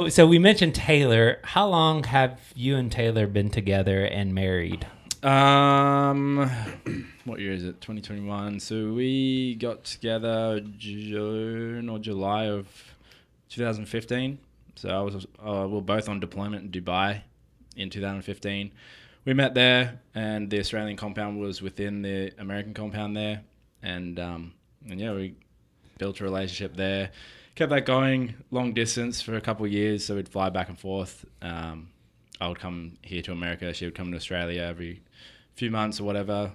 So we mentioned Taylor. How long have you and Taylor been together and married? What year is it? 2021. So we got together June or July of 2015. So we were both on deployment in Dubai in 2015. We met there, and the Australian compound was within the American compound there, and yeah, we built a relationship there. Kept that going long distance for a couple of years, so we'd fly back and forth. I would come here to America. She would come to Australia every few months or whatever,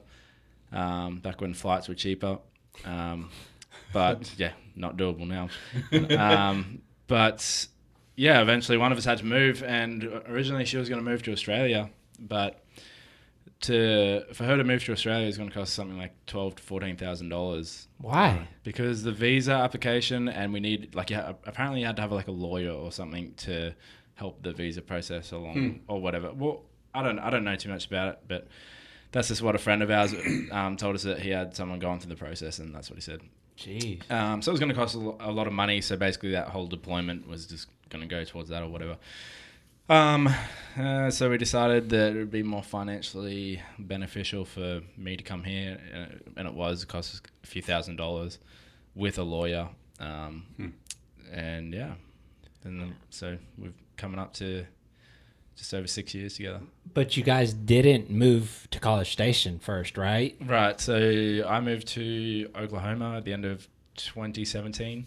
back when flights were cheaper. But yeah, not doable now. But yeah, eventually one of us had to move, and originally she was going to move to Australia, but for her to move to Australia is going to cost something like $12,000 to $14,000. Why? Because the visa application, and we need apparently you had to have like a lawyer or something to help the visa process along or whatever. Well, I don't know too much about it, but that's just what a friend of ours told us, that he had someone going through the process, and that's what he said. Jeez. So it was going to cost a lot of money. So basically, that whole deployment was just going to go towards that or whatever. So we decided that it would be more financially beneficial for me to come here, and it was. It cost a few $1,000s with a lawyer, and yeah, so we're coming up to just over 6 years together. But you guys didn't move to College Station first, right? Right. So I moved to Oklahoma at the end of 2017,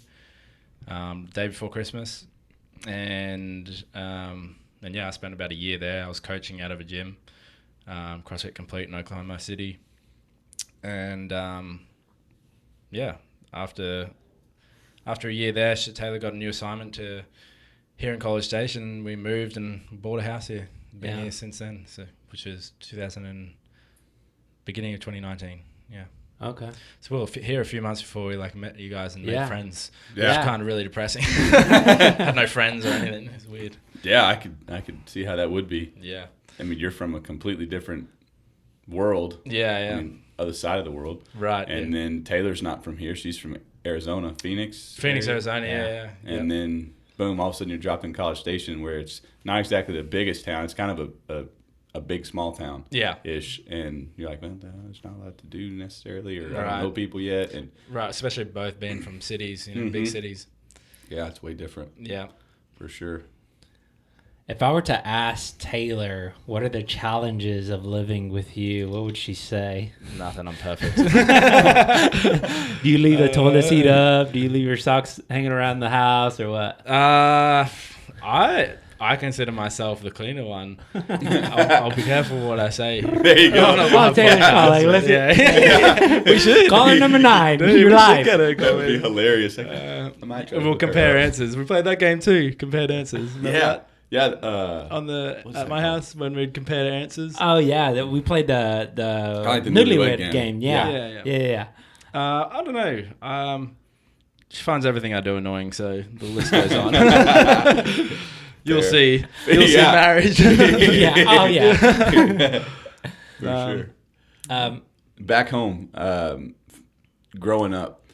day before Christmas, and yeah, I spent about a year there. I was coaching out of a gym, CrossFit Complete in Oklahoma City, and yeah, after a year there, Taylor got a new assignment here in College Station. We moved and bought a house here. Been here since then, so which was beginning of 2019. Yeah. Okay. So we were here a few months before we met you guys and made friends. Yeah. It was kind of really depressing. Had no friends or anything. It was weird. Yeah, I could see how that would be. Yeah. I mean, you're from a completely different world. Yeah. I mean, other side of the world. Right. And then Taylor's not from here. She's from Arizona, Phoenix, Arizona. Yeah. And then boom, all of a sudden you're dropped in College Station, where it's not exactly the biggest town. It's kind of a big small town. Yeah. Ish. And you're like, well, there's not a lot to do necessarily, or I Right. don't know people yet. And Right. Especially both being from cities, big cities. yeah, it's way different. Yeah. For sure. If I were to ask Taylor, what are the challenges of living with you, what would she say? Nothing. I'm perfect. Do you leave the toilet seat up? Do you leave your socks hanging around the house or what? I consider myself the cleaner one. I'll be careful what I say. There you go. Oh, Taylor's calling. Listen. Yeah. We should. Caller number 9. Dude, You're we live. should get a That would be hilarious. I might try to We'll look her compare up. answers. We played that game too. Compared answers. Remember that? Yeah. At my house when we'd compare answers. Oh, yeah. We played the like the Newlywed Newlywed game. game. Yeah. I don't know. She finds everything I do annoying, so the list goes on. You'll see. You'll see Yeah. marriage. Yeah. Oh, yeah. For sure. Back home, growing up,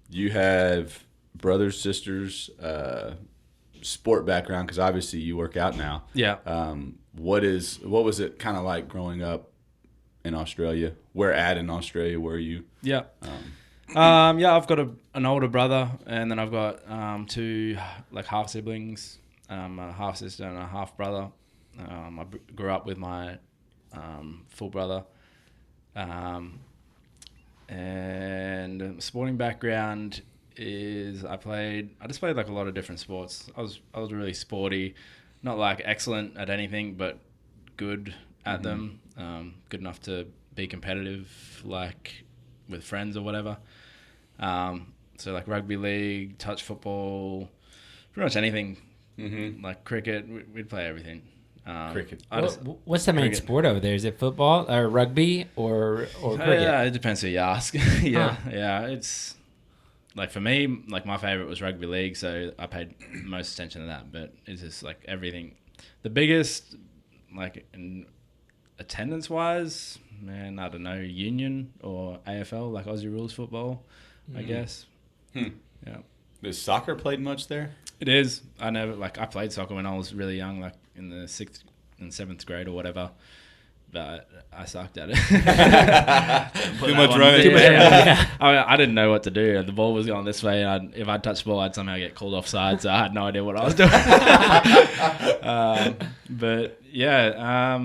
you have brothers, sisters, sport background, because obviously you work out now. Yeah. What was it kind of like growing up in Australia? Where at in Australia were you? Yeah. I've got an older brother, and then I've got 2 half siblings, a half sister and a half brother. I grew up with my full brother, and sporting background is I just played a lot of different sports. I was really sporty, not excellent at anything, but good at them. Good enough to be competitive, with friends or whatever. So rugby league, touch football, pretty much anything. Cricket, we'd play everything. Cricket. What's the main cricket. sport over there? Is it football or rugby or cricket? Yeah, it depends who you ask. Yeah. It's for me, my favorite was rugby league, so I paid most attention to that. But it's just everything. The biggest, in attendance wise, man, I don't know, Union or AFL, Aussie Rules football, I guess. Yeah. Is soccer played much there? It is. I played soccer when I was really young, like in the 6th and 7th grade or whatever. But I sucked at it. Too much running. I didn't know what to do. The ball was going this way, and if I touched the ball, I'd somehow get called offside. So I had no idea what I was doing. But yeah,